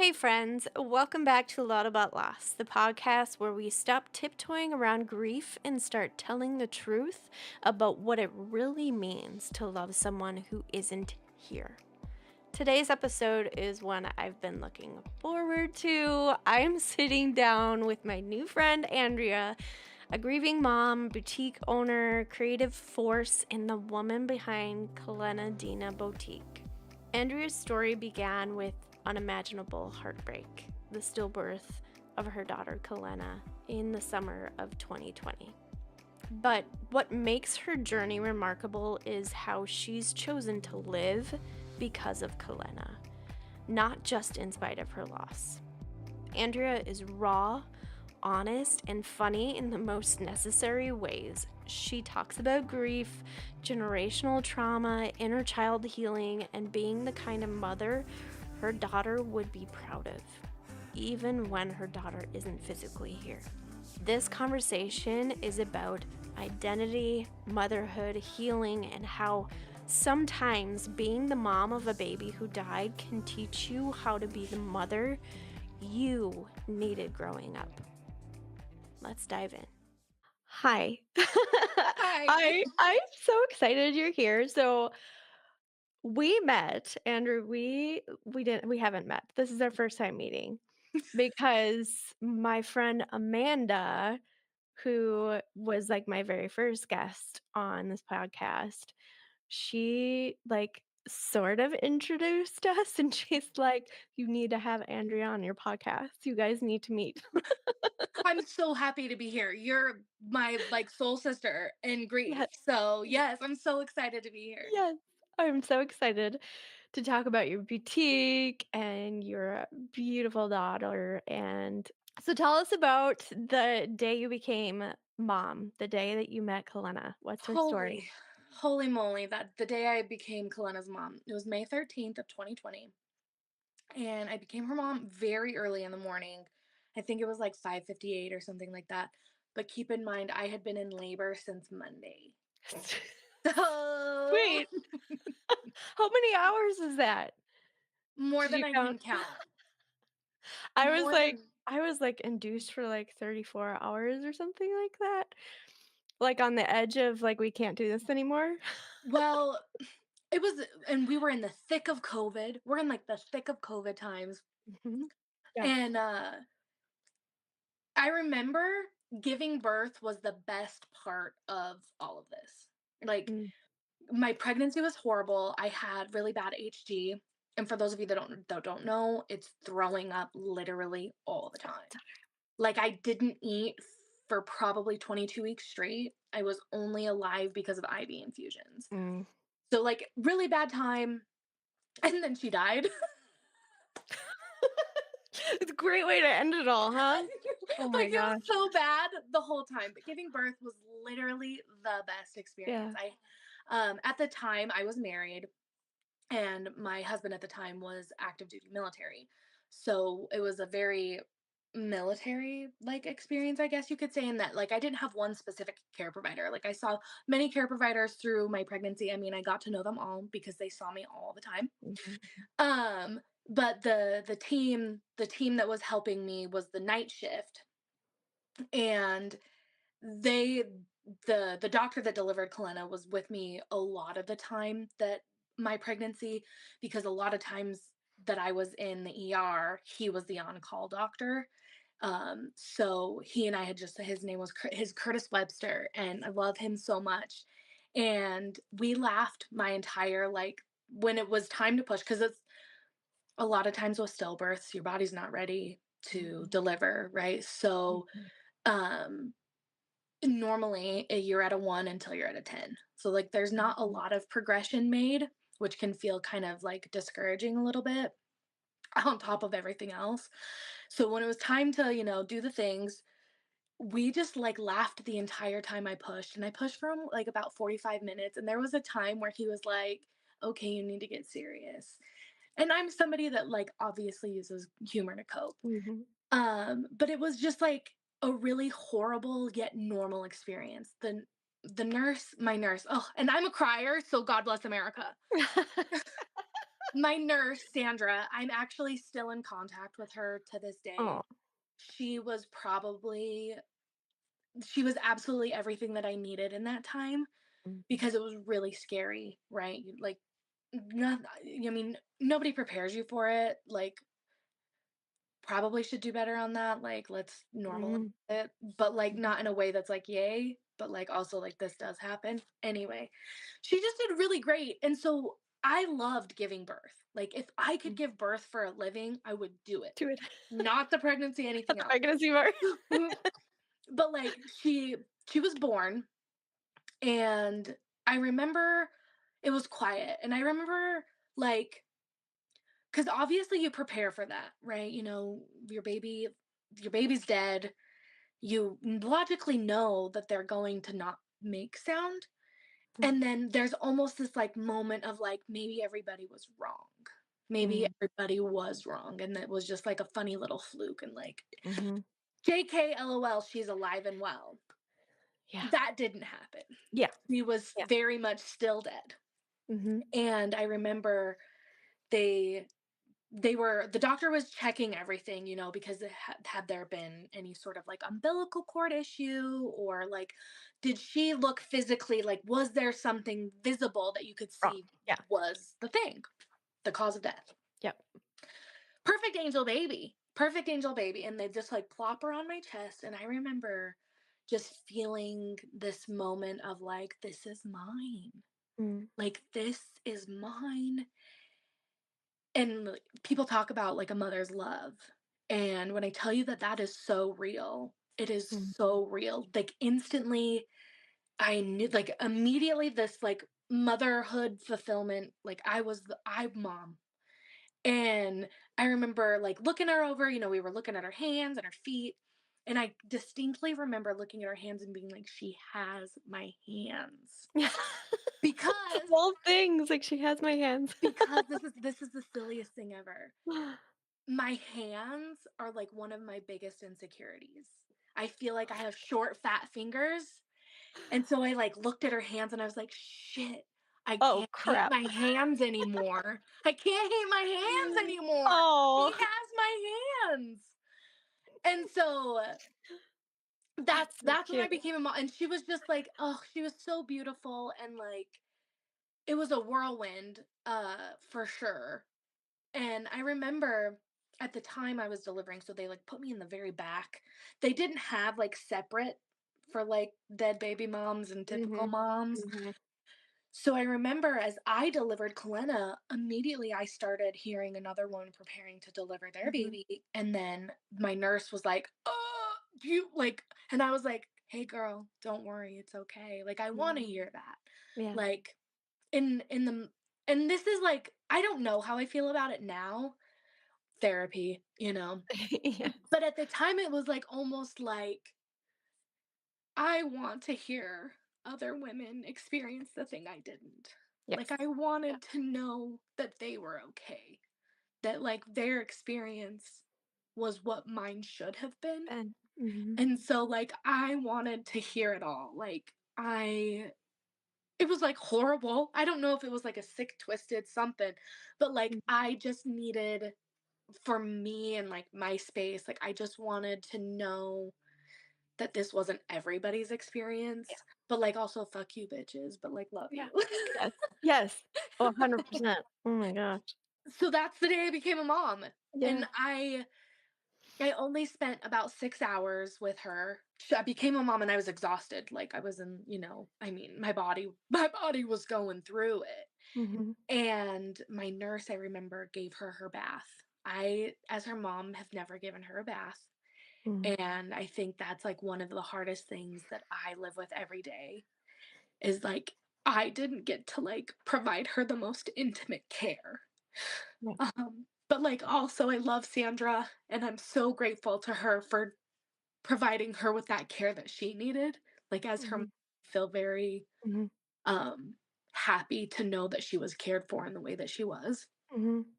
Hey friends, welcome back to A Lot About Loss, the podcast where we stop tiptoeing around grief and start telling the truth about what it really means to love someone who isn't here. Today's episode is one I've been looking forward to. I am sitting down with my new friend Andrea, a grieving mom, boutique owner, creative force, and the woman behind Kalena Deena Boutique. Andrea's story began with unimaginable heartbreak, the stillbirth of her daughter Kalena in the summer of 2020. But what makes her journey remarkable is how she's chosen to live because of Kalena, not just in spite of her loss. Andrea is raw, honest, and funny in the most necessary ways. She talks about grief, generational trauma, inner child healing, and being the kind of mother her daughter would be proud of, even when her daughter isn't physically here. This conversation is about identity, motherhood, healing, and how sometimes being the mom of a baby who died can teach you how to be the mother you needed growing up. Let's dive in. Hi. Hi. I'm so excited you're here. So we met, Andrew. We haven't met. This is our first time meeting because my friend Amanda, who was like my very first guest on this podcast, she like sort of introduced us and she's like, you need to have Andrea on your podcast. You guys need to meet. I'm so happy to be here. You're my soul sister in grief. Yes. So, yes, I'm so excited to be here. Yes. I'm so excited to talk about your boutique and your beautiful daughter. And so tell us about the day you became mom, the day that you met Kalena. What's her story? Holy holy moly, that the day I became Kalena's mom. It was May 13th of 2020, and I became her mom very early in the morning. I think it was like 5:58 or something like that. But keep in mind I had been in labor since Monday. So, Wait, how many hours is that? more Did than you I can count? count. I was More like than I was like induced for like 34 hours or something like that. Like on the edge of like we can't do this anymore. well, it was, and we were in the thick of COVID. We're in, like, the thick of COVID times, Mhm. Yes. and, I remember giving birth was the best part of all of this. Like, Mm. my pregnancy was horrible. I had really bad HG, and for those of you that don't know, it's throwing up literally all the time. Like, I didn't eat for probably 22 weeks straight. I was only alive because of IV infusions. Mm. So, like, really bad time, and then she died. It's a great way to end it all, huh? Oh my Like, it was gosh. so bad the whole time, but giving birth was literally the best experience. Yeah. At the time, I was married, and my husband at the time was active duty military. So it was a very military-like experience, I guess you could say, in that, like, I didn't have one specific care provider. Like, I saw many care providers through my pregnancy. I mean, I got to know them all because they saw me all the time. Mhm. Um, but the team that was helping me was the night shift, and they the doctor that delivered Kalena was with me a lot of the time that my pregnancy, because a lot of times that I was in the ER, he was the on-call doctor. So he and I had just his name was his Curtis Webster, and I love him so much. And we laughed my entire, like, when it was time to push, because it's a lot of times with stillbirths, your body's not ready to Mhm. deliver, right? So, Mhm. um, normally you're at a 1 until you're at a 10. So, like, there's not a Mhm. lot of progression made, which can feel kind of like discouraging a little bit on top of everything else. So when it was time to, do the things, we just, like, laughed the entire time I pushed, and I pushed for like about 45 minutes, and there was a time where he was like, "Okay, you need to get serious." And I'm somebody that, like, obviously uses humor to cope. Mhm. But it was just like a really horrible yet normal experience. My nurse, oh, and I'm a crier, so God bless America. My nurse, Sandra, I'm actually still in contact with her to this day. Oh. She was probably she was absolutely everything that I needed in that time Mhm. because it was really scary, right? Like, not, I mean, nobody prepares you for it. Like, probably should do better on that. Like, let's normalize Mhm. it, but like not in a way that's like yay, but like also like this does happen. Anyway, she just did really great. And so I loved giving birth. Like, if I could Mm. give birth for a living, I would do it. Do it. Not the pregnancy, Not anything the else. pregnancy part. But like she was born, and I remember it was quiet, and I remember like, because obviously you prepare for that, right? Your baby's dead. You logically know that they're going to not make sound, Mm. and then there's almost this like moment of like, maybe everybody was wrong, maybe Mm. everybody was wrong, and it was just like a funny little fluke, and like, Mhm. JK, LOL, she's alive and well. Yeah. That didn't happen. Yeah. He was Yeah. very much still dead. Mhm. And I remember they the doctor was checking everything, because had there been any sort of like umbilical cord issue, or like, did she look physically, like, was there something visible that you could Wrong. see Yeah. was the thing, the cause of death. Yep. Perfect angel baby. Perfect angel baby. And they just like plop her on my chest. And I remember just feeling this moment of like, this is mine. Mm. Like, this is mine. And like, people talk about like a mother's love. And when I tell you that that is so real, it is Mm. so real. Like, instantly, I knew, like, immediately, this like motherhood fulfillment. Like, I mom. And I remember like looking her over, we were looking at her hands and her feet. And I distinctly remember looking at her hands and being like, she has my hands. Of Because all things, like, she has my hands. this is the silliest thing ever. My hands are like one of my biggest insecurities. I feel like I have short, fat fingers. And so I like looked at her hands and I was like, shit, I Oh, can't hate crap. my hands anymore. I can't hate my hands anymore. She Oh, has my hands. And so that's so that's when I cute. became a mom. And she was just like, oh, she was so beautiful, and like, it was a whirlwind, for sure. And I remember at the time I was delivering, so they like put me in the very back. They didn't have like separate for like dead baby moms and typical Mhm. moms. Mhm. So I remember as I delivered Kalena, immediately I started hearing another woman preparing to deliver their Mhm. baby. And then my nurse was like, oh, you like, and I was like, hey girl, don't worry, it's okay. Like, I want to Mhm. hear that. Yeah. Like, in the, and this is like, I don't know how I feel about it now, therapy. Yes. But at the time it was like almost like, I want to hear other women experience the thing I didn't. Like, Yes. I Yeah. wanted to know that they were okay, that like their experience was what mine should have been. Ben. Mhm. And so like I wanted to hear it all. Like, it was like horrible. I don't know if it was like a sick twisted something, but like Mm. I just needed, for me and like my space, like I just wanted to know that this wasn't everybody's Yeah. experience, but like also fuck you bitches, but like love Yeah. you. Yes. Yes. Oh, 100%. Oh my gosh. So that's the day I became a mom. Yeah. And I only spent about 6 hours with her. I became a mom and I was exhausted. Like, I was in, I mean, my body was going through it. Mhm. And my nurse, I remember, gave her bath. I, as her mom, have never given her a bath. Mhm. And I think that's like one of the hardest things that I live with every day, is like, I didn't get to like provide her the most intimate care. Yeah. But like, also, I love Sandra and I'm so grateful to her for providing her with that care that she needed. Like, as her mom, Mhm. I feel very Mhm. um happy to know that she was cared for in the way that she was. Mhm.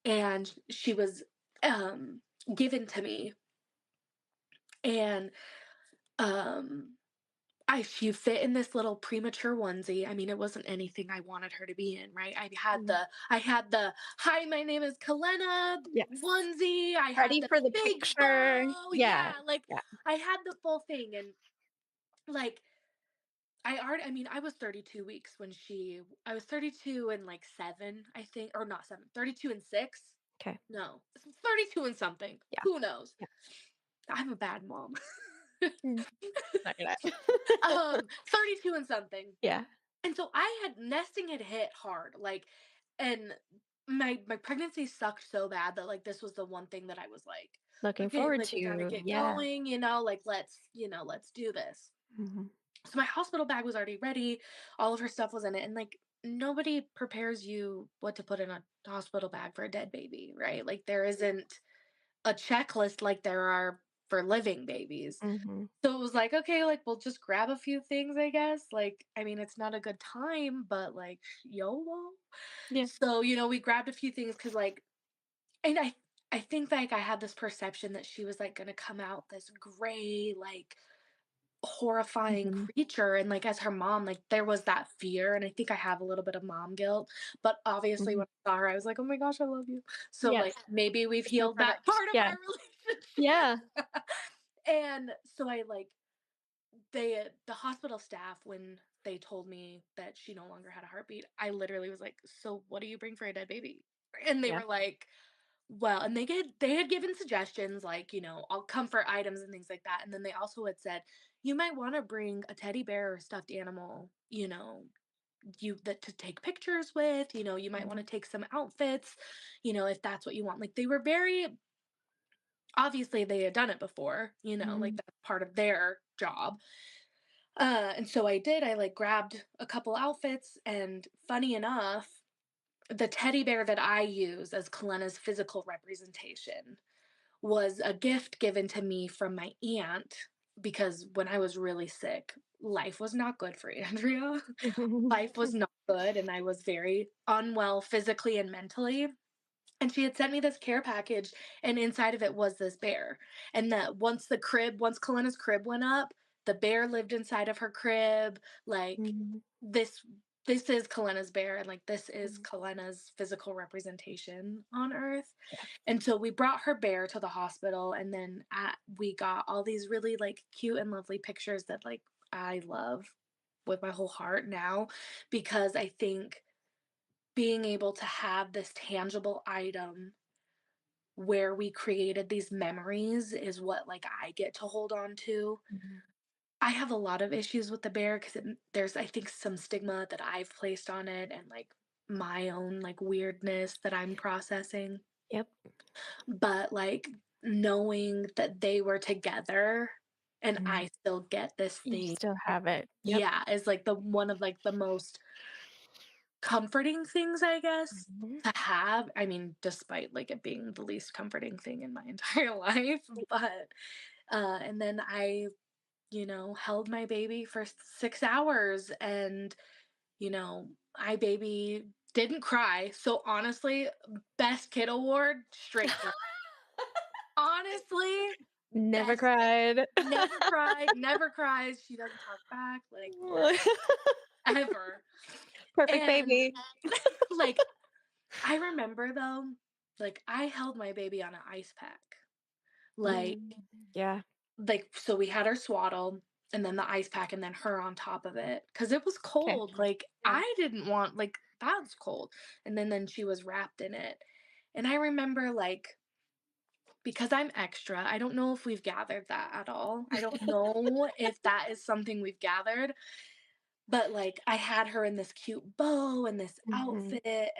And she was given to me. And um She fit in this little premature onesie. I mean, it wasn't anything I wanted her to be in, right? Mm. I had the "Hi, my name is Kalena" Yes. onesie. I had Ready the for the big picture. bow. Yeah. Yeah, like Yeah. I had the full thing, and like I mean, I was 32 weeks when I was 32 and like 7, I think, or not 7, 32 and 6. Okay. No, 32 and something. Yeah. Who knows? Yeah. I'm a bad mom. Mm. No, you're not. 32 and something. Yeah. And so nesting had hit hard, like, and my pregnancy sucked so bad that, like, this was the one thing that I was like, Looking "Okay, forward like, we gotta to. get Yeah. going, like, let's do this." Mhm. So my hospital bag was already ready, all of her stuff was in it, and, like, nobody prepares you what to put in a hospital bag for a dead baby, right? Like, there isn't a checklist like there are for living babies. Mhm. So it was like, okay, like we'll just grab a few things, I guess. Like, I mean, it's not a good time, but like YOLO. Yeah. So, we grabbed a few things because like, and I think like I had this perception that she was like gonna come out this gray, like horrifying Mhm. creature. And like as her mom, like there was that fear. And I think I have a little bit of mom guilt. But obviously Mhm. when I saw her, I was like, oh my gosh, I love you. So like Yes. maybe we've You're so healed that perfect. part of Yeah. our Yeah. relationship. And so I like the hospital staff, when they told me that she no longer had a heartbeat, I literally was like, "So what do you bring for a dead baby?" And they Yeah. were like, "Well," and they had given suggestions like, all comfort items and things like that. And then they also had said, "You might want to bring a teddy bear or stuffed animal, you that to take pictures with, you might want Mhm. to take some outfits, if that's what you want." Like they were very obviously they had done it before, like Mhm. that's part of their job. And so I did. I like grabbed a couple outfits, and funny enough, the teddy bear that I use as Kalena's physical representation was a gift given to me from my aunt because when I was really sick, life was not good for Andrea. Life was not good, and I was very unwell physically and mentally. And she had sent me this care package, and inside of it was this bear. And that once Kalena's crib went up, the bear lived inside of her crib. Like Mhm. this, this is Kalena's bear, and like this is Mhm. Kalena's physical representation on Earth. Yeah. And so we brought her bear to the hospital, and then we got all these really like cute and lovely pictures that like I love with my whole heart now, because I think being able to have this tangible item where we created these memories is what like I get to hold on to. Mhm. I have a lot of issues with the bear because there's I think some stigma that I've placed on it, and like my own like weirdness that I'm processing. Yep. But like knowing that they were together and Mhm. I still get this You thing, still have it. Yep. yeah, is like the one of like the most comforting things, I guess, Mhm. to have. I mean, despite, like, it being the least comforting thing in my entire life, but, and then I, held my baby for 6 hours, and, my baby didn't cry, so honestly, best kid award, straight for honestly, Never best kid. cried. Never cried, never cries, she doesn't talk back, like, ever, Perfect and, baby. like, I remember though, like I held my baby on an ice pack. Like Mm. Yeah. so we had her swaddled and then the ice pack and then her on top of it cuz it was Okay. cold. Like Yeah. I didn't want like that's cold. And then she was wrapped in it. And I remember like because I'm extra, I don't know if we've gathered that at all. I don't know if that is something we've gathered, but like I had her in this cute bow and this Mhm. outfit,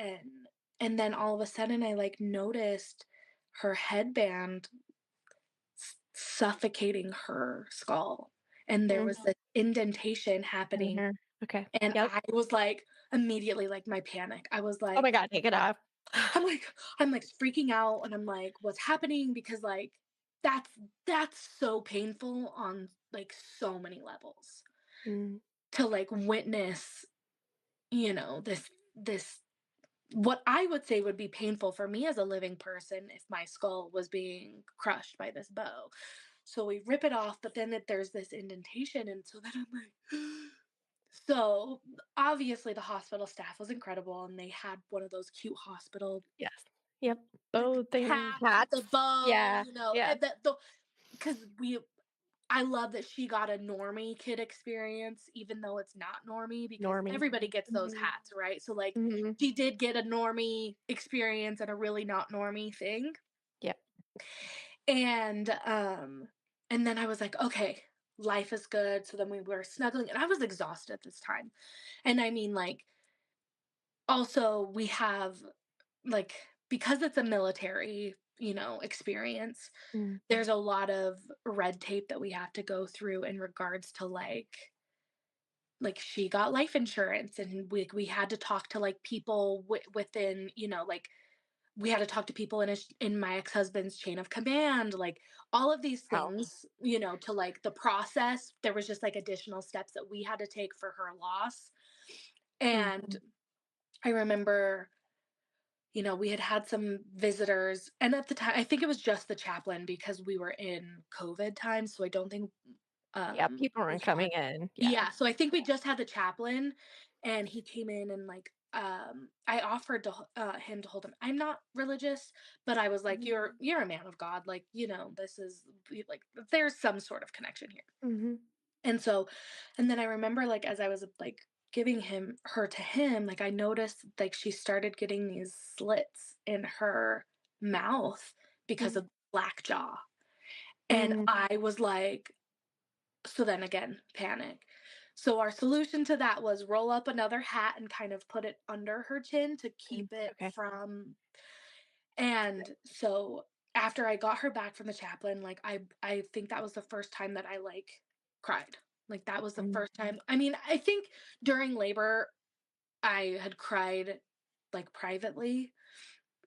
and then all of a sudden I like noticed her headband suffocating her skull, and there was Mm. this indentation In happening, her. Okay. and Yep. I was like immediately like my panic. I was Oh my like god, take it off. I'm like freaking out, and I'm like what's happening, because like that's that's so painful on like so many levels Mm. to like witness, this what I would say would be painful for me as a living person if my skull was being crushed by this bow. So we rip it off, but then there's this indentation. And so then I'm like, so obviously the hospital staff was incredible and they had one of those cute hospital Yes. Yep. the Bow thing hats with the hats. bow, Yeah. you know, Yeah. and that the because we I love that she got a normie kid experience, even though it's not normie, because Normie. everybody gets those Mhm. hats, right? So like Mhm. she did get a normie experience and a really not normie thing. Yep. And and then I was like, okay, life is good. So then we were snuggling and I was exhausted at this time. And I mean like also we have like because it's a military, experience, Mm. there's a lot of red tape that we have to go through in regards to like she got life insurance and we had to talk to like people within, like we had to talk to people in my ex-husband's chain of command, like all of these Wow. things, to like the process. There was just like additional steps that we had to take for her loss. And Mhm. I remember, we had had some visitors, and at the time, I think it was just the chaplain because we were in COVID time. So I don't think Yeah, people we aren't had, coming in. Yeah. yeah. So I think we just had the chaplain, and he came in and like, I offered to him to hold him. I'm not religious, but I was like, Mhm. you're a man of God, like this is like there's some sort of connection here. Mhm. And so, and then I remember like as I was like giving her to him, like I noticed like she started getting these slits in her mouth because Mm. of black jaw. And Mm. I was like, so then again, panic. So our solution to that was roll up another hat and kind of put it under her chin to Mm. keep it Okay. from. And so after I got her back from the chaplain, like I think that was the first time that I like cried. Like that was the Mm. first time. I mean, I think during labor I had cried like privately,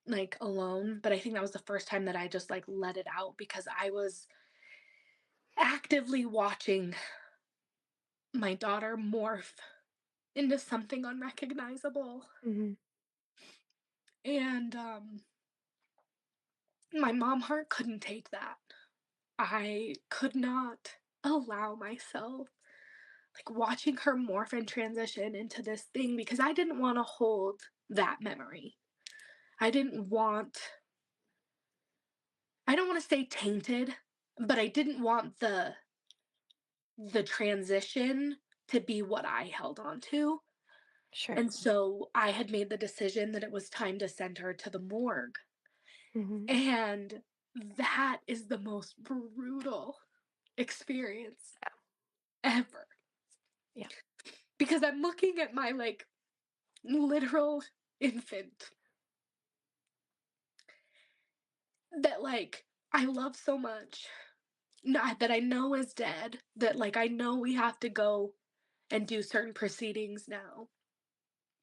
like alone, but I think that was the first time that I just like let it out because I was actively watching my daughter morph into something unrecognizable. Mhm. And my mom heart couldn't take that. I could not allow myself like watching her morph and transition into this thing because I didn't want to hold that memory. I didn't want I don't want to say tainted, but I didn't want the transition to be what I held on to. Sure. And so I had made the decision that it was time to send her to the morgue. Mhm. And that is the most brutal experience Yeah. ever Yeah. because I'm looking at my like literal infant that like I love so much, not that I know is dead, that like I know we have to go and do certain proceedings now.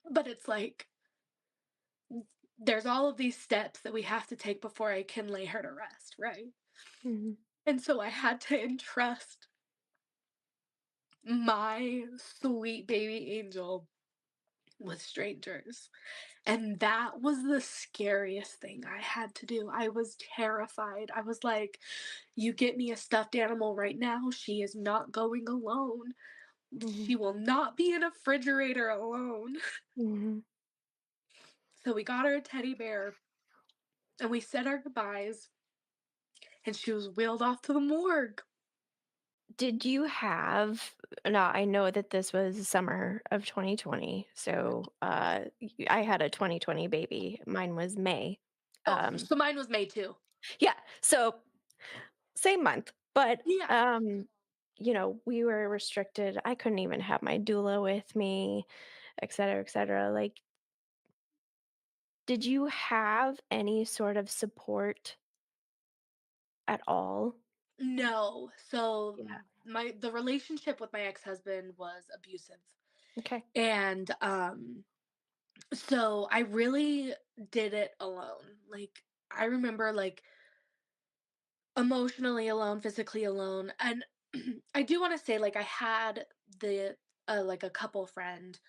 But it's like there's all of these steps that we have to take before I can lay her to rest, right? Mhm. And so I had to entrust my sweet baby angel with strangers. And that was the scariest thing I had to do. I was terrified. I was like, you get me a stuffed animal right now. She is not going alone. Mhm. She will not be in a refrigerator alone. Mhm. So we got her a teddy bear and we said our goodbyes and she was wheeled off to the morgue. Did you have now I know that this was summer of 2020, so, I had a 2020 baby. Mine was May. Oh, Um, so mine was May too. yeah, so same month, but, Yeah. we were restricted. I couldn't even have my doula with me, et cetera. Like, did you have any sort of support at all? No. So Yeah, the relationship with my ex-husband was abusive. okay. And so I really did it alone. Like I remember like emotionally alone, physically alone. And I do want to say like I had the like a couple friend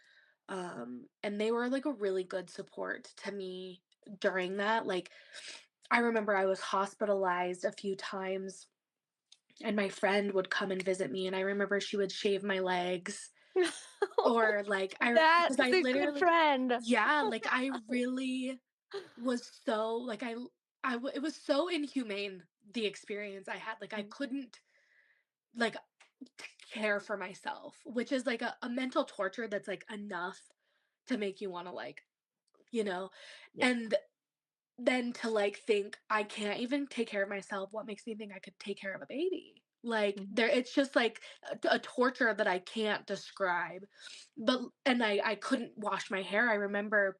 and they were like a really good support to me during that. Like I remember I was hospitalized a few times and my friend would come and visit me, and I remember she would shave my legs, or like because That's I a good literally, friend. yeah, like I really was so like it was so inhumane, the experience I had. Like I Mm, couldn't like care for myself, which is like a mental torture that's like enough to make you want to like, you know, yeah. and then to like think I can't even take care of myself. What makes me think I could take care of a baby? Like Mhm. there, it's just like a torture that I can't describe. But and I couldn't wash my hair. I remember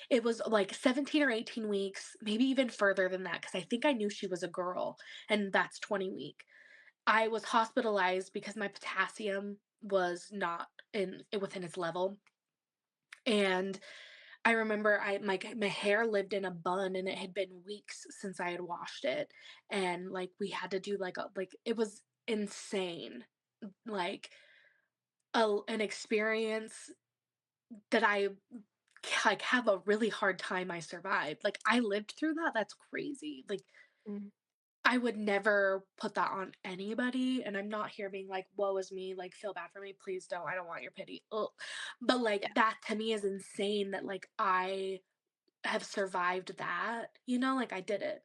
it was like 17 or 18 weeks, maybe even further than that, because I think I knew she was a girl, and that's 20 week. I was hospitalized because my potassium was not in within its level. And I remember my hair lived in a bun, and it had been weeks since I had washed it. And like we had to do like a like it was insane. Like an experience that I like have a really hard time I survived. Like I lived through that. That's crazy. Like Mhm. I would never put that on anybody, and I'm not here being like, "Woe is me," like, "Feel bad for me, please don't, I don't want your pity." Ugh. But, Yeah. like, that to me is insane that, like, I have survived that, like, I did it,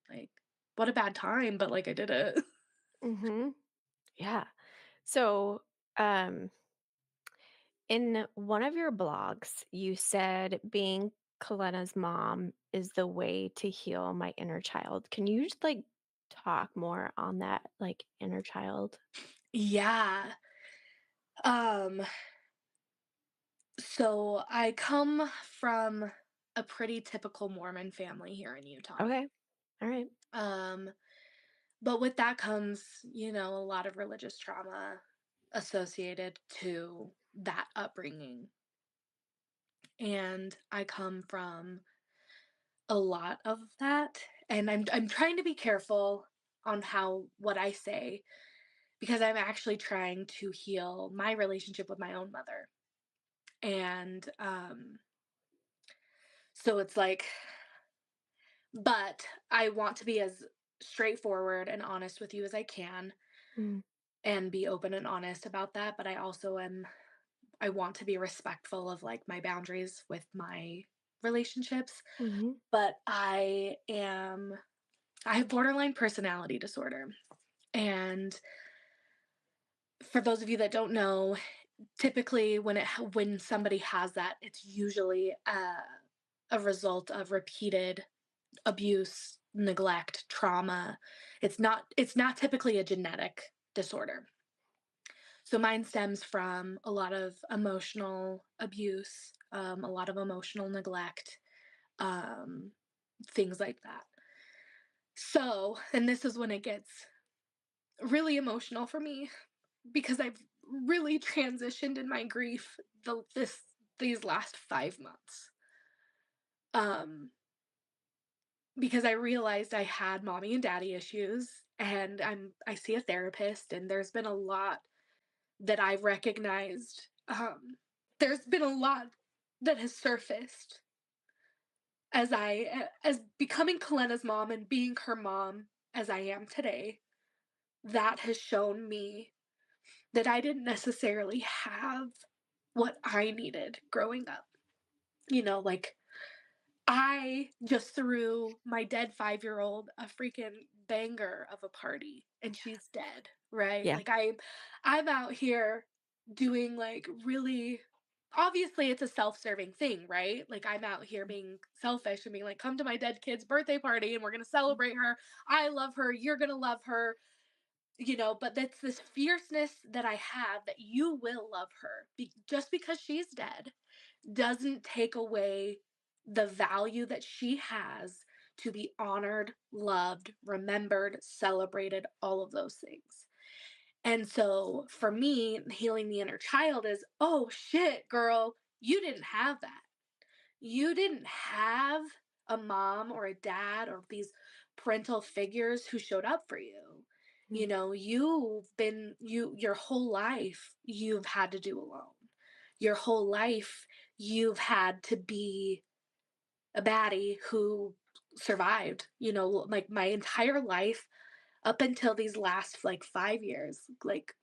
like, what a bad time, but, like, I did it. Mhm. Yeah. So, um, in one of your blogs, you said being Kalena's mom is the way to heal my inner child. Can you just like talk more on that, like inner child? Yeah, um, so I come from a pretty typical Mormon family here in Utah, Okay. All right. um but with that comes, a lot of religious trauma associated to that upbringing. And I come from a lot of that. And I'm trying to be careful on how what I say, because I'm actually trying to heal my relationship with my own mother. And so it's like, but I want to be as straightforward and honest with you as I can, Mm, and be open and honest about that. But I also am I want to be respectful of like my boundaries with my relationships, mhm, but I have borderline personality disorder. And for those of you that don't know, typically when somebody has that, it's usually a result of repeated abuse, neglect, trauma. It's not typically a genetic disorder. So mine stems from a lot of emotional abuse, a lot of emotional neglect, um, things like that. So, and this is when it gets really emotional for me, because I've really transitioned in my grief these last 5 months. Um, because I realized I had mommy and daddy issues, and I see a therapist, and there's been a lot that I've recognized. There's been a lot that has surfaced as becoming Kalena's mom and being her mom as I am today. That has shown me that I didn't necessarily have what I needed growing up. Like I just threw my dead 5-year-old a freaking banger of a party, and she's dead, right? yeah. Like I'm out here doing like really, obviously it's a self-serving thing, right? Like I'm out here being selfish and being like, come to my dead kid's birthday party and we're gonna Mm, celebrate her. I love her, you're gonna love her, but that's this fierceness that I have, that you will love her. Just because she's dead doesn't take away the value that she has to be honored, loved, remembered, celebrated, all of those things. And so for me, healing the inner child is, oh shit, girl, you didn't have that. You didn't have a mom or a dad or these parental figures who showed up for you. mm, Your whole life you've had to do alone. Your whole life you've had to be a baddie who survived. Like my entire life up until these last like 5 years, like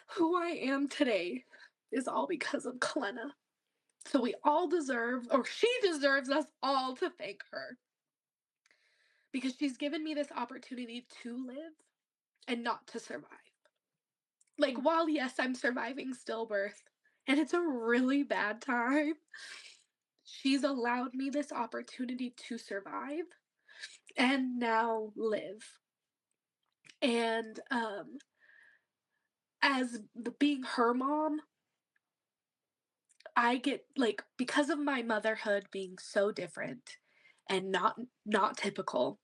who I am today is all because of Kalena. So we all deserve, or she deserves us all to thank her because she's given me this opportunity to live and not to survive. Like, while yes, I'm surviving stillbirth and it's a really bad time, she's allowed me this opportunity to survive and now live. And as being her mom, I get like, because of my motherhood being so different and not typical,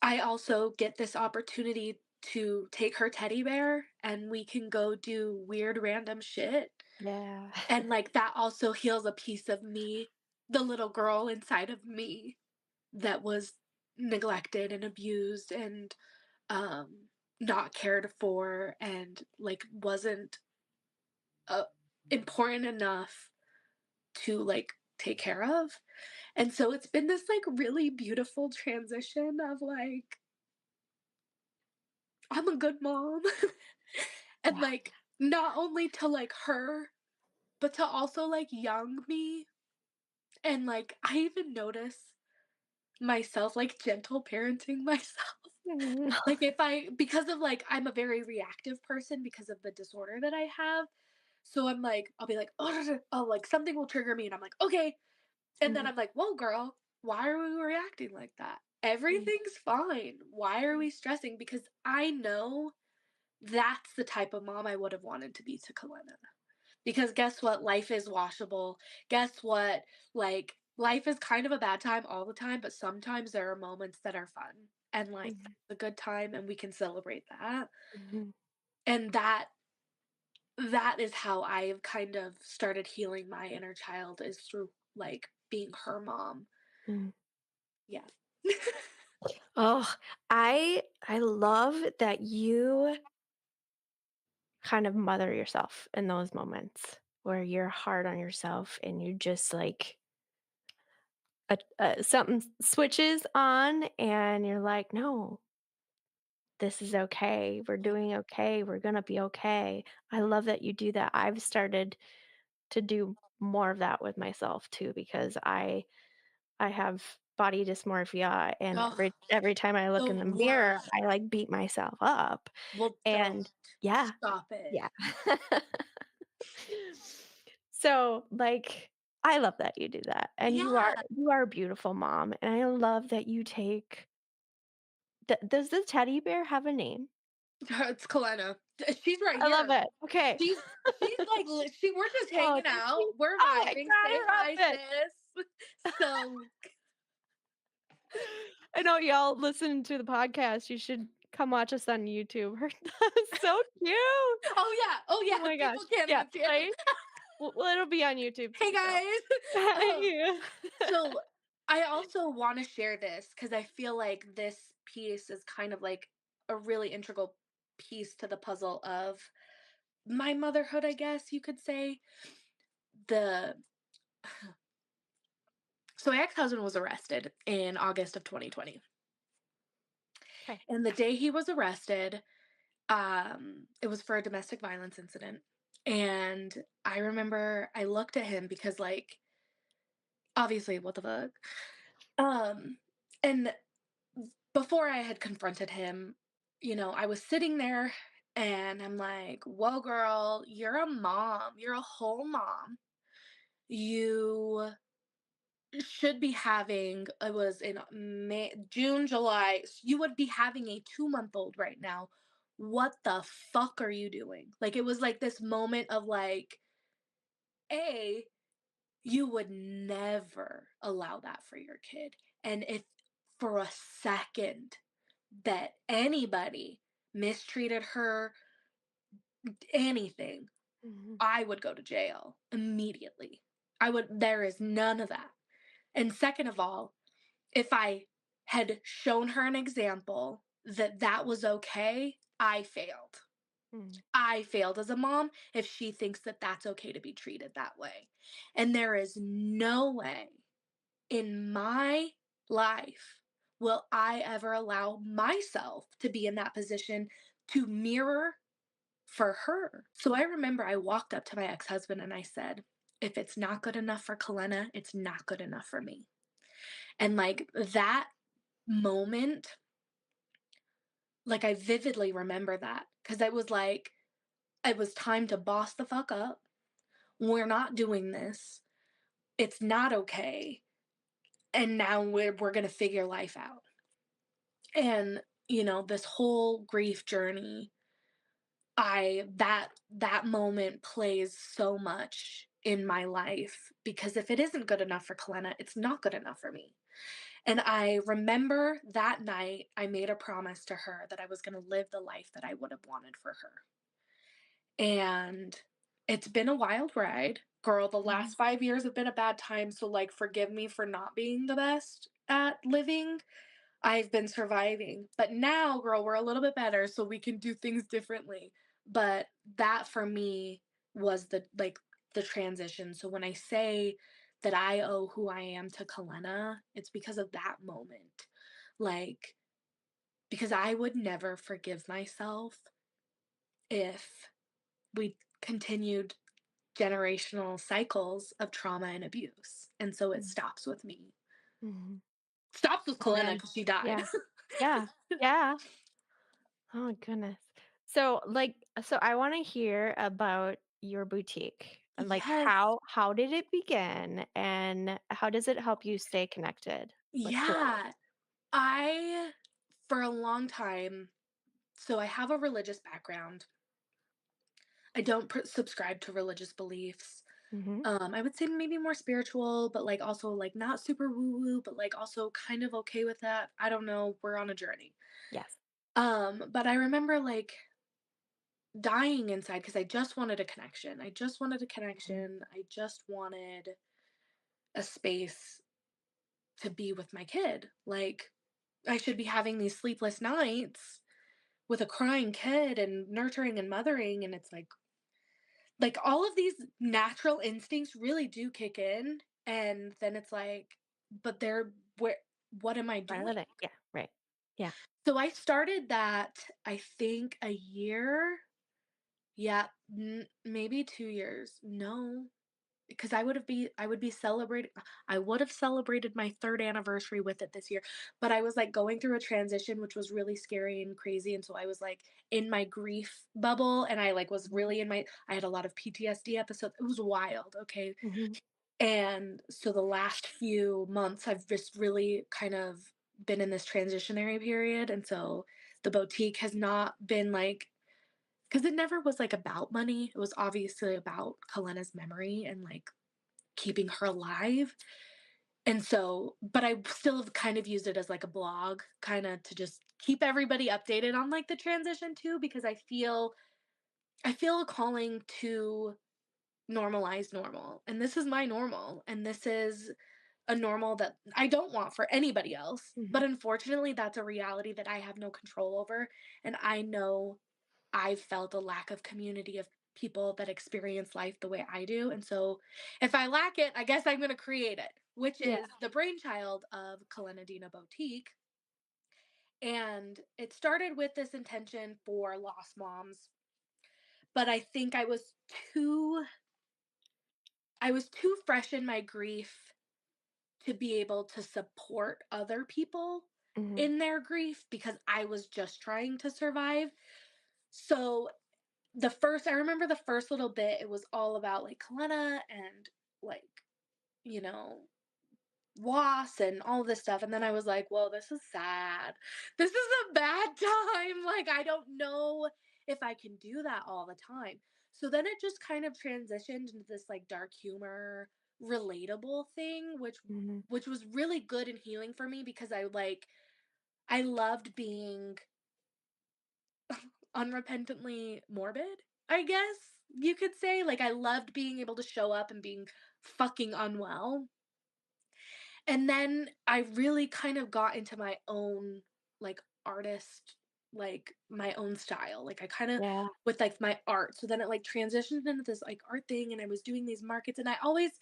I also get this opportunity to take her teddy bear and we can go do weird random shit. Yeah. And like that also heals a piece of me, the little girl inside of me that was neglected and abused and not cared for and like wasn't uh, important enough to like take care of. And so it's been this like really beautiful transition of like I'm a good mom. And Yeah. like not only to like her, but to also like young me. And like I even notice myself like gentle parenting myself. Mm. Like if I because of like I'm a very reactive person because of the disorder that I have. So I'm like, I'll be like, oh, like something will trigger me, and I'm like, okay. And then Mhm. I'm like, whoa, girl, why are we reacting like that? Mhm. Everything's fine. Why are we stressing? Because I know that's the type of mom I would have wanted to be to Kalena. Because guess what? Life is washable. Guess what? Like, life is kind of a bad time all the time, but sometimes there are moments that are fun. And like, Mhm. that's a good time, and we can celebrate that. Mhm. And that is how I've kind of started healing my inner child is through like being her mom. Mhm. Yeah. Oh, I love that you kind of mother yourself in those moments where you're hard on yourself and you just like something switches on and you're like, no, this is okay. We're Yeah. doing okay. We're gonna be okay. I love that you do that. I've started to do more of that with myself too because I have body dysmorphia and Oh, every time I look the in the mirror, worst. I like beat myself up. Well, don't And yeah, stop it. yeah. So, like, I love that you do that, and Yeah. you are a beautiful mom, and I love that you take does the teddy bear have a name? It's Kalena. She's right I love here. it. Okay. She's like we're just Oh, hanging did out. she? We're Oh my vibing. god, Say I love hi, it. sis. So I know y'all listen to the podcast, you should come watch us on YouTube. That was so cute. oh Oh yeah, my gosh. people can't Yeah, understand. right? Well, it'll be on YouTube Hey too, so guys. Um, yeah. so I also want to share this because I feel like this piece is kind of like a really integral piece to the puzzle of my motherhood, I guess you could say. The So my ex-husband was arrested in August of 2020. 'Kay. And the day he was arrested, it was for a domestic violence incident. And I remember I looked at him because like obviously what the fuck? Um and before I had confronted him, I was sitting there and I'm like, "Whoa girl, you're a mom. You're a whole mom. You should be having it was in May, June, July. You would be having a 2-month-old right now. What the fuck are you doing?" Like it was like this moment of like, A, you would never allow that for your kid. And if for a second that anybody mistreated her, anything, Mhm. I would go to jail immediately. There is none of that. And second of all, if I had shown her an example that that was okay, I failed. Mm. I failed as a mom if she thinks that that's okay to be treated that way. And there is no way in my life will I ever allow myself to be in that position to mirror for her. So I remember I walked up to my ex-husband and I said, if it's not good enough for Kalena, it's not good enough for me. And like that moment, like I vividly remember that because it was like, it was time to boss the fuck up. We're not doing this. It's not okay. And now we're going to figure life out. And this whole grief journey, I that moment plays so much in my life because if it isn't good enough for Kalena, it's not good enough for me. And I remember that night I made a promise to her that I was going to live the life that I would have wanted for her. And it's been a wild ride. Girl, the Mhm. last 5 years have been a bad time, so, like, forgive me for not being the best at living. I've been surviving. But now, girl, we're a little bit better, so we can do things differently. But that for me was the transition. So when I say that I owe who I am to Kalena, it's because of that moment. Like, because I would never forgive myself if we continued generational cycles of trauma and abuse. And so it Mm. stops with me. Mhm. Stops with Oh, Kalena man. because she died. Yeah. Yeah. Yeah. Oh my goodness. So I want to hear about your boutique and like Yes. how did it begin and how does it help you stay connected to life? Yeah. I, for a long time, so I have a religious background. I don't subscribe to religious beliefs. Mhm. I would say maybe more spiritual, but like also like not super woo woo, but like also kind of okay with that. I don't know. We're on a journey. Yes. But I remember like dying inside because I just wanted a connection. I just wanted a Mhm. connection. I just wanted a space to be with my kid. Like, I should be having these sleepless nights with a crying kid and nurturing and mothering. And it's like all of these natural instincts really do kick in. And then it's like, but they're where, what am I Why are doing? they? Yeah, right. Yeah. So I started that, I think, a year. Yeah, maybe 2 years. No, because I would be celebrating I would have celebrated my 3rd anniversary with it this year, but I was, like, going through a transition, which was really scary and crazy, and so I was, like, in my grief bubble, and I, like, was Mhm. really in my I had a lot of PTSD episodes. It was wild, okay? Mhm. And so the last few months, I've just really kind of been in this transitionary period, and so the boutique has not been, like, because it never was, like, about money. It was obviously about Kalena's memory and, like, keeping her alive. And so but I still have kind of used it as, like, a blog, kinda to just keep everybody updated on, like, the transition too, because I feel a calling to normalize normal, and this is my normal, and this is a normal that I don't want for anybody else, but Mhm. unfortunately, that's a reality that I have no control over, and I know I've felt a lack of community of people that experience life the way I do. And so if I lack it, I guess I'm going to create it, which Yeah. is the brainchild of Kalena Deena Boutique. And it started with this intention for lost moms, but I think too I was too fresh in my grief to be able to support other people Mhm. in their grief because I was just trying to survive. So I remember the first little bit, it was all about like Kalena and like, you know, loss and all this stuff. And then I was like, well, this is sad. This is a bad time. Like, I don't know if I can do that all the time. So then it just kind of transitioned into this like dark humor, relatable thing, Mhm. which was really good and healing for me because I loved being unrepentantly morbid, I guess you could say. Like, I loved being able to show up and being fucking unwell. And then I really kind of got into my own, like, artist. like my own style. Like I kind of Yeah. with like my art. So then it like transitioned into this like art thing and I was doing these markets and I always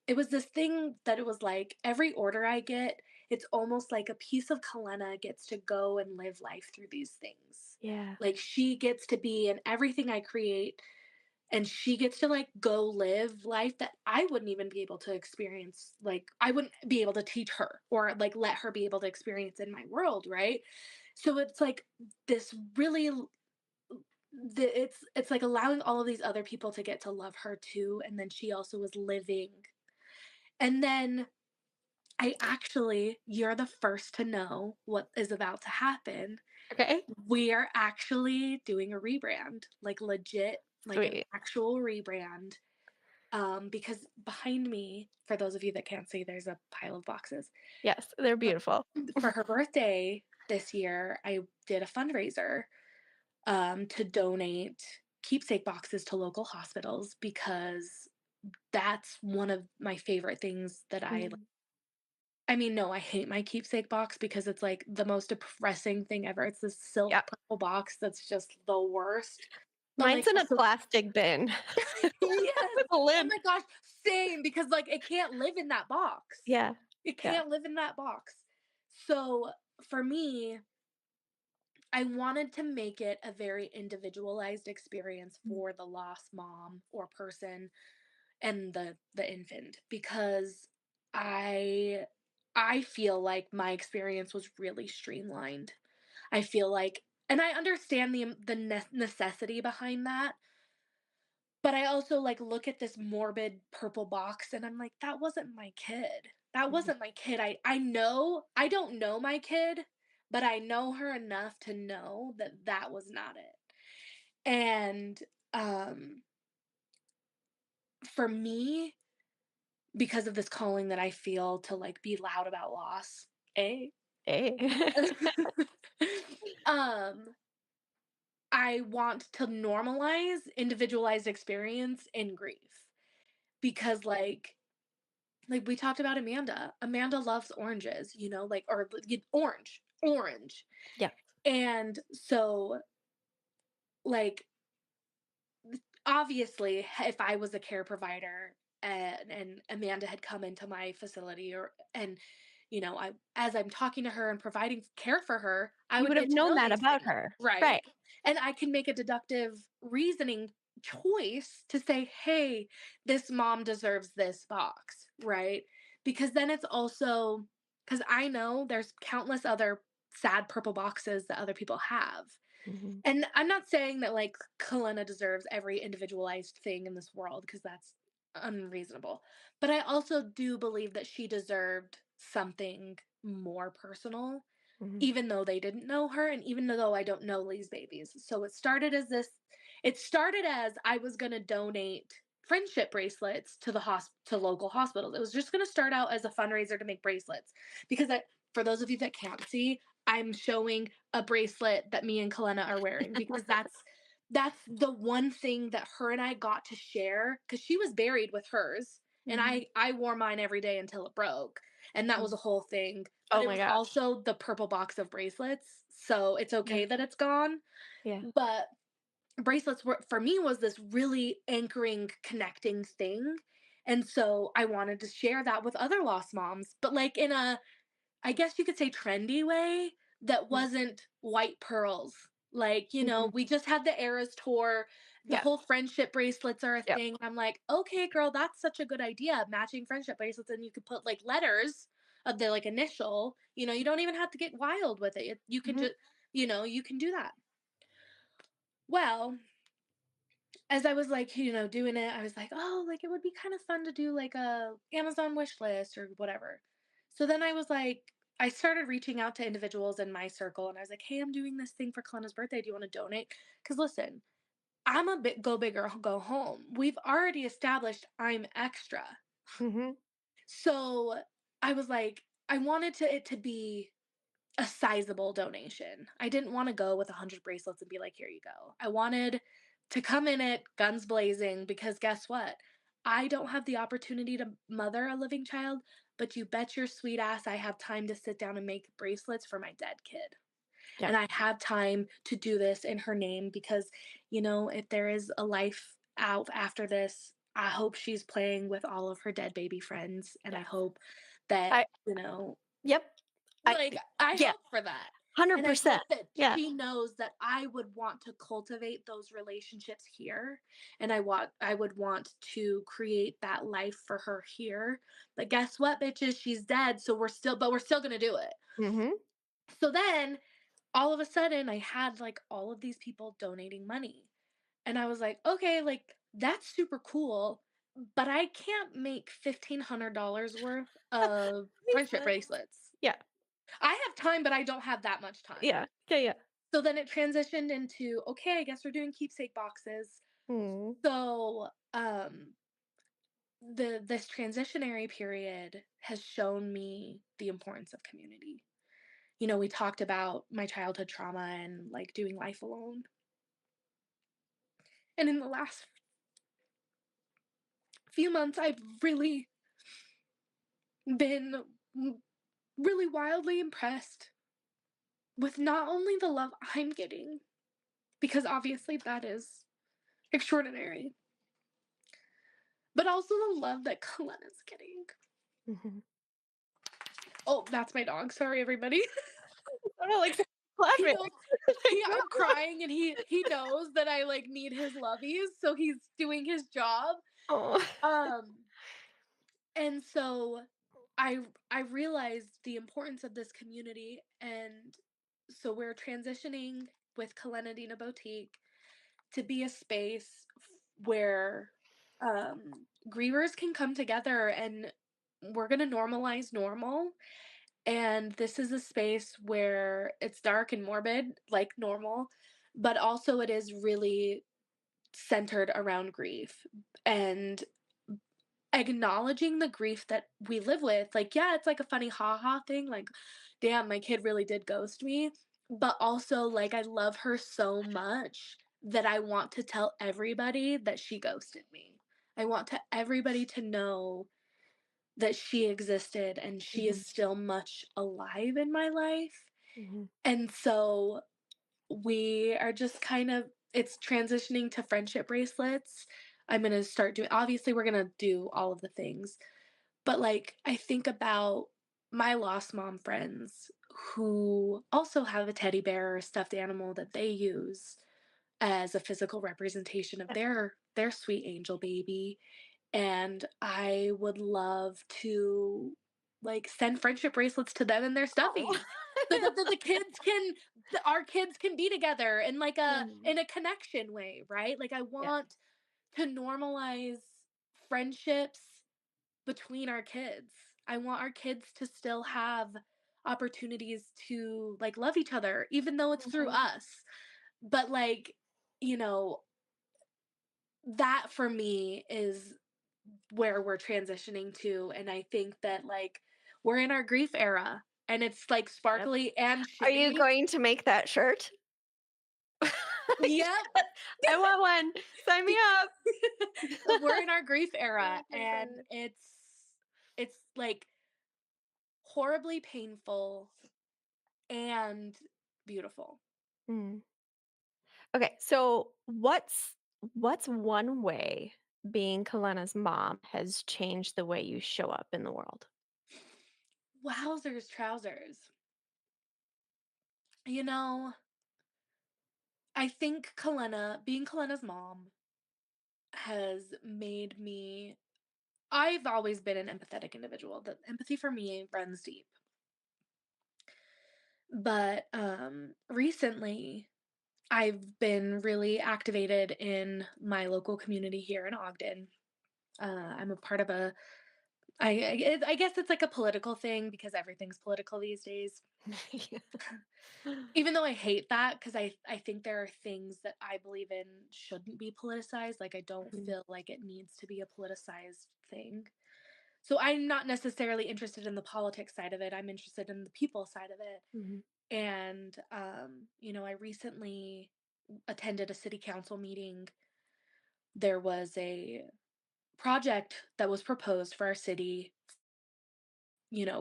it was this thing that it was like every order I get, it's almost like a piece of Kalena gets to go and live life through these things. Yeah. Like she gets to be in everything I create and she gets to like go live life that I wouldn't even be able to experience. Like I wouldn't be able to teach her or like let her be able to experience in my world, right? So it's like this really it's like allowing all of these other people to get to love her too and then she also was living. And then I actually you're the first to know what is about to happen. Okay. We are actually doing a rebrand, like legit, like an Sweet. actual rebrand. Because behind me, for those of you that can't see, there's a pile of boxes. Yes, they're But beautiful. for her birthday this year, I did a fundraiser to donate keepsake boxes to local hospitals because that's one of my favorite things that Mhm. I mean, no, I hate my keepsake box because it's like the most depressing thing ever. It's this silk Yep. purple box that's just the worst. But Mine's like in a also plastic bin yes. with a Oh lid. my gosh, same because like it can't live in that box. Yeah. It Yeah. can't live in that box. So for me, I wanted to make it a very individualized experience Mm. for the lost mom or person and the infant because I I feel like my experience was really streamlined. I feel like and I understand the necessity behind that, but I also like look at this morbid purple box and I'm like that wasn't my kid. That Mhm. wasn't my kid. I know I don't know my kid, but I know her enough to know that that was not it. And um for me because of this calling that I feel to like be loud about loss. A Hey. um I want to normalize individualized experience in grief because like we talked about Amanda. Amanda loves oranges, you know, like or orange. Yeah. And so like obviously if I was a care provider and Amanda had come into my facility or and you know I as I'm talking to her and providing care for her I You would would have get to known know that these about things her. right Right. and I can make a deductive reasoning choice to say hey this mom deserves this box right because then it's also because I know there's countless other sad purple boxes that other people have Mhm. and I'm not saying that like Kalena deserves every individualized thing in this world because that's unreasonable. But I also do believe that she deserved something more personal, Mhm. even though they didn't know her and even though I don't know these babies. So it started as I was gonna donate friendship bracelets to to local hospitals. It was just gonna start out as a fundraiser to make bracelets because for those of you that can't see, I'm showing a bracelet that me and Kalena are wearing because that's the one thing that her and I got to share because she was buried with hers and Mhm. I wore mine every day until it broke and that was Mhm. a whole thing but Oh it my was gosh. also the purple box of bracelets so it's Yeah. okay that it's gone Yeah. but bracelets were for me was this really anchoring connecting thing and so I wanted to share that with other lost moms but like in a I guess you could say trendy way that Mm. wasn't white pearls. Like, you know, Mhm. we just had the Eras tour. The Yeah. whole friendship bracelets are a Yep. thing. I'm like, okay, girl, that's such a good idea. Matching friendship bracelets, and you could put like letters of the like initial. You know, you don't even have to get wild with it. You can Mhm. just, you know, you can do that. Well, as I was like, you know, doing it, I was like, oh, like it would be kind of fun to do like a Amazon wish list or whatever. So then I was like, I started reaching out to individuals in my circle and I was like, hey, I'm doing this thing for Kalena's birthday. Do you want to donate? Because listen, I'm a bit go big or go home. We've already established I'm extra. Mhm. So I was like, I wanted it to be a sizable donation. I didn't want to go with 100 bracelets and be like, here you go. I wanted to come in it guns blazing because guess what? I don't have the opportunity to mother a living child, but you bet your sweet ass I have time to sit down and make bracelets for my dead kid. Yep. and I have time to do this in her name because, if there is a life out after this, I hope she's playing with all of her dead baby friends, and I Yes. hope that, I Yep. I I Yeah, hope for that. And I 100%. hope that Yeah. she knows that I would want to cultivate those relationships here, and I would want to create that life for her here. But guess what, bitches? She's dead, so we're still gonna do it. Mhm. So then all of a sudden I had like all of these people donating money. And I was like, okay, like that's super cool, but I can't make $1,500 worth of Makes friendship sense. bracelets. Yeah. I have time, but I don't have that much time. Yeah. Yeah, yeah. So then it transitioned into, okay, I guess we're doing keepsake boxes. Mm. So this transitionary period has shown me the importance of community. We talked about my childhood trauma and like doing life alone. And in the last few months, I've really been really wildly impressed with not only the love I'm getting, because obviously that is extraordinary, but also the love that Kalena's getting. Mhm. Oh, that's my dog. Sorry, everybody. I'm not, like, He laughing. knows. Like, I'm crying, and he knows that I like need his lovies, so he's doing his job. oh. Um, and so I realized the importance of this community, and so we're transitioning with Kalena Deena Boutique to be a space where grievers can come together, and we're going to normalize normal. And this is a space where it's dark and morbid like normal, but also it is really centered around grief and acknowledging the grief that we live with. Like, yeah, it's like a funny ha-ha thing, like, damn, my kid really did ghost me. But also, like, I love her so much that I want to tell everybody that she ghosted me. I want to everybody to know that she existed and she is Mhm. still much alive in my life. Mhm. And so we are just kind of it's transitioning to friendship bracelets. I'm going to start doing obviously we're going to do all of the things. But like I think about my lost mom friends who also have a teddy bear or a stuffed animal that they use as a physical representation of Yeah. their sweet angel baby, and I would love to like send friendship bracelets to them and their Oh. stuffies so that our kids can be together in like Mm. a connection way, right? Like I Yeah. want to normalize friendships between our kids. I want our kids to still have opportunities to like love each other even though it's through Mhm. us. But like, you know, that for me is where we're transitioning to, and I think that like we're in our grief era and it's like Yep. sparkly and Are you shitty. going to make that shirt? Yep. I want one. Sign me up. We're in our grief era Oh my and gosh. it's like horribly painful and beautiful. Mm. Okay, so what's one way being Kalena's mom has changed the way you show up in the world? Wowzers trousers. You know, I think being Kalena's mom has made me I've always been an empathetic individual. The empathy for me runs deep. But recently I've been really activated in my local community here in Ogden. I'm a part of I guess it's like a political thing because everything's political these days. Yeah. Even though I hate that because I think there are things that I believe in shouldn't be politicized. Like I don't Mhm. feel like it needs to be a politicized thing. So I'm not necessarily interested in the politics side of it. I'm interested in the people side of it. Mhm. And I recently attended a city council meeting. There was a project that was proposed for our city,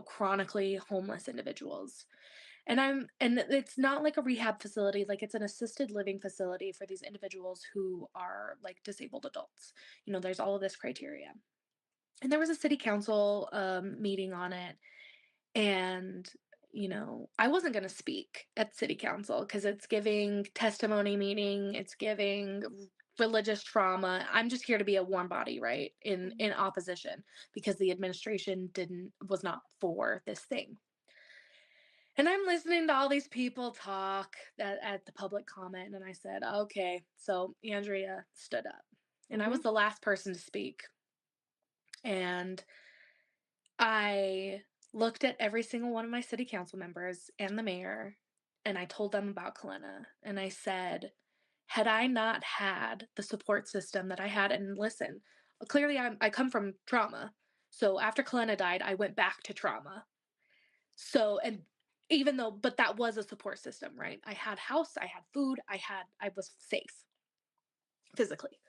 chronically homeless individuals. And it's not like a rehab facility, like, it's an assisted living facility for these individuals who are, like, disabled adults. There's all of this criteria. And there was a city council, meeting on it, and, I wasn't gonna speak at city council because it's giving testimony meeting, it's giving religious trauma. I'm just here to be a warm body, right, in opposition, because the administration didn't was not for this thing. And I'm listening to all these people talk at the public comment, and I said, "Okay." So Andrea stood up, and I Mm-hmm. was the last person to speak. And I looked at every single one of my city council members and the mayor, and I told them about Kalena. And I said, had I not had the support system that I had, and listen, clearly I come from trauma. So after Kalena died, I went back to trauma. So, and even though, but that was a support system, right? I had house, I had food, I was safe physically.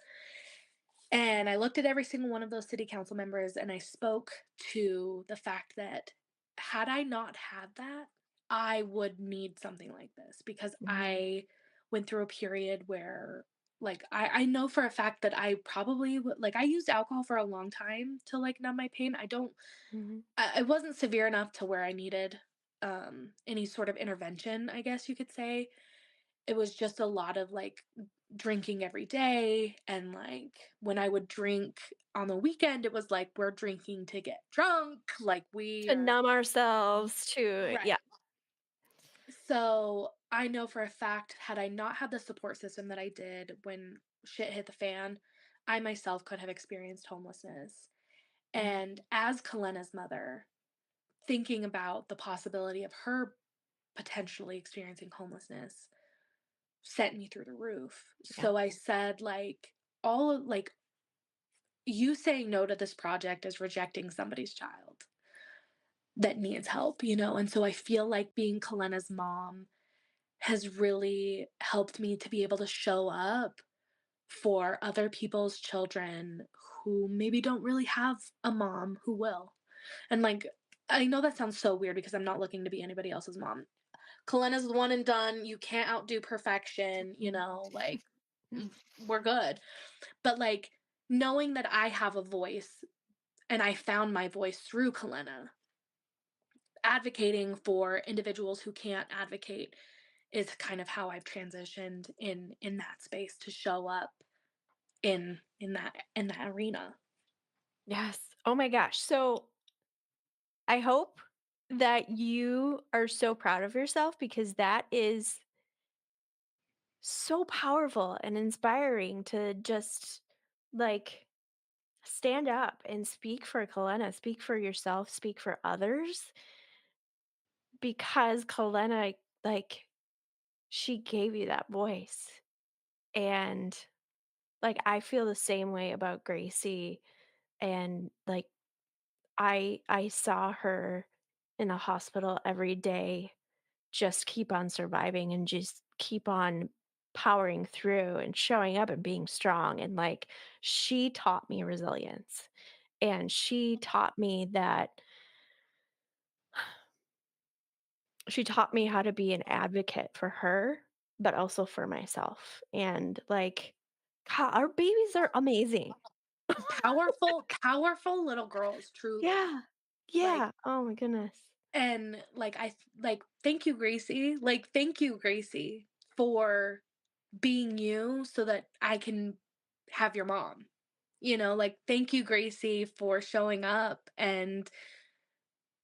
And I looked at every single one of those city council members and I spoke to the fact that had I not had that, I would need something like this, because Mm-hmm. I went through a period where, like, I know for a fact that I probably would, like, I used alcohol for a long time to, like, numb my pain. Mm-hmm. It wasn't severe enough to where I needed any sort of intervention, I guess you could say. It was just a lot of, like, drinking every day, and, like, when I would drink on the weekend, it was like, we're drinking to get drunk, like, we To are. numb ourselves to, yeah. Right. So, I know for a fact, had I not had the support system that I did when shit hit the fan, I myself could have experienced homelessness. Mm. And as Kalena's mother, thinking about the possibility of her potentially experiencing homelessness sent me through the roof. Yeah. So I said, like, you saying no to this project is rejecting somebody's child that needs help, And so I feel like being Kalena's mom has really helped me to be able to show up for other people's children who maybe don't really have a mom who will. And, like, I know that sounds so weird because I'm not looking to be anybody else's mom. Kalena's the one and done. You can't outdo perfection, like, we're good. But, like, knowing that I have a voice and I found my voice through Kalena, advocating for individuals who can't advocate is kind of how I've transitioned in that space to show up in that arena. Yes. Oh my gosh. So I hope that you are so proud of yourself because that is so powerful and inspiring to just like stand up and speak for Kalena, speak for yourself, speak for others because Kalena, like, she gave you that voice. And like, I feel the same way about Gracie. And like, I saw her in a hospital every day just keep on surviving and just keep on powering through and showing up and being strong. And like, she taught me resilience and she taught me that she taught me how to be an advocate for her, but also for myself. And like, God, our babies are amazing. Powerful, powerful little girls, truly. Yeah. Like, Yeah. Oh my goodness. and, like, thank you, Gracie. Like, thank you, Gracie, for being you so that I can have your mom. Like, thank you, Gracie, for showing up and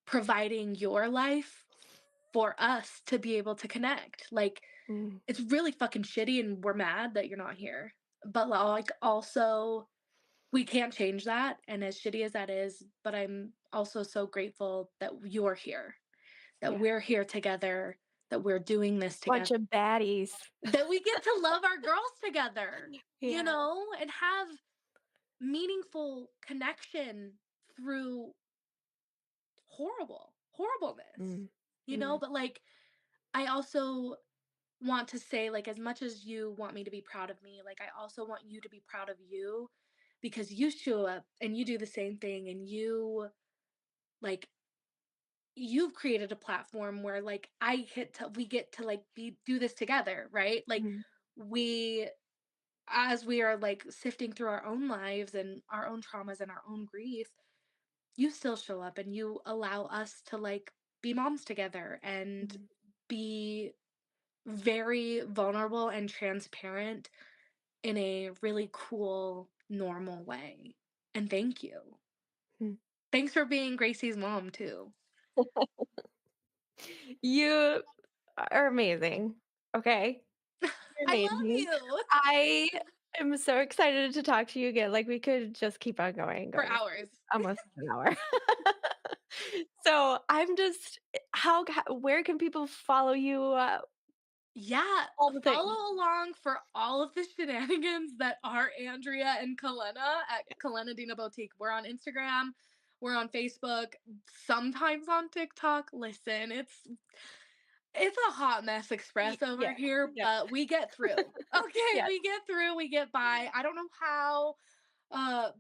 providing your life for us to be able to connect. Like, Mm. it's really fucking shitty and we're mad that you're not here. But, like, also, we can't change that. And as shitty as that is, but I'm also so grateful that you're here, that Yeah. we're here together, that we're doing this Bunch together, of baddies. that we get to love our girls together, Yeah. and have meaningful connection through horribleness, Mm. Mm. but, like, I also want to say, like, as much as you want me to be proud of me, like, I also want you to be proud of you, because you show up and you do the same thing, and you, like, you've created a platform where like we get to like be do this together, right? Like Mhm. we as we are like sifting through our own lives and our own traumas and our own grief, you still show up and you allow us to like be moms together and Mhm. be very vulnerable and transparent in a really cool, normal way. And thank you. Mhm. Thanks for being Gracie's mom too. You are amazing, okay? You're I love amazing. you I am so excited to talk to you again, like, we could just keep on going, for going, hours. almost an hour. So, I'm just where can people follow you, Yeah, all the things? follow along for all of the shenanigans that are Andrea and Kalena at Kalena Deena Boutique. We're on Instagram, we're on Facebook, sometimes on TikTok. Listen, it's a hot mess express over Yeah, here, yeah, but we get through. Okay, yes, we get through, we get by. I don't know how,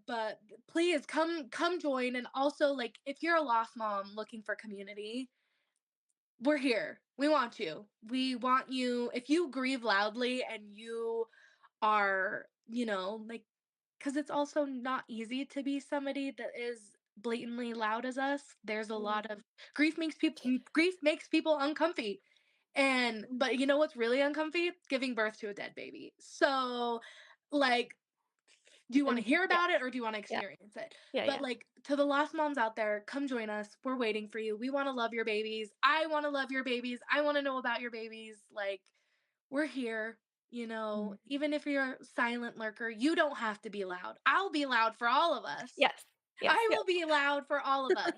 but please come join. And also, like, if you're a lost mom looking for community, we're here. We want you. We want you. If you grieve loudly and you are, like, because it's also not easy to be somebody that is blatantly loud as us. There's a mm, lot of grief makes people uncomfy. And mm, but you know what's really uncomfy? Giving birth to a dead baby. So, like, do you want to and hear yes, about it or do you want to yeah, experience it? yeah, But yeah, like, to the lost moms out there, come join us. We're waiting for you. We want to love your babies. I want to love your babies. I want to know about your babies. Like, we're here. mm, Even if you're a silent lurker, you don't have to be loud. I'll be loud for all of us. yes, yes, I yes. will be loud for all of us.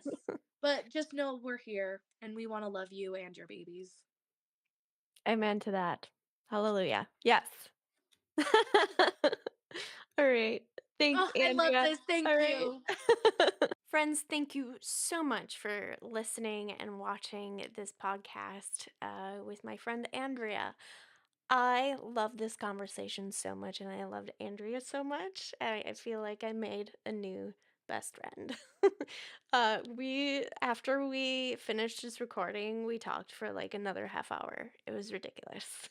But just know we're here and we want to love you and your babies. Amen to that. Hallelujah. Yes. All right. Thanks, Oh, I love Andrea. this. Thank All right. you. Friends, thank you so much for listening and watching this podcast with my friend Andrea. I love this conversation so much, and I loved Andrea so much. I feel like I made a new best friend. After we finished this recording, we talked for like another half hour. It was ridiculous.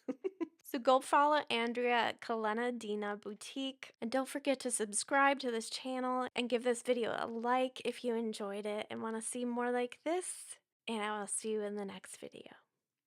So go follow Andrea at Kalena Deena Boutique. And don't forget to subscribe to this channel and give this video a like if you enjoyed it and want to see more like this. And I will see you in the next video.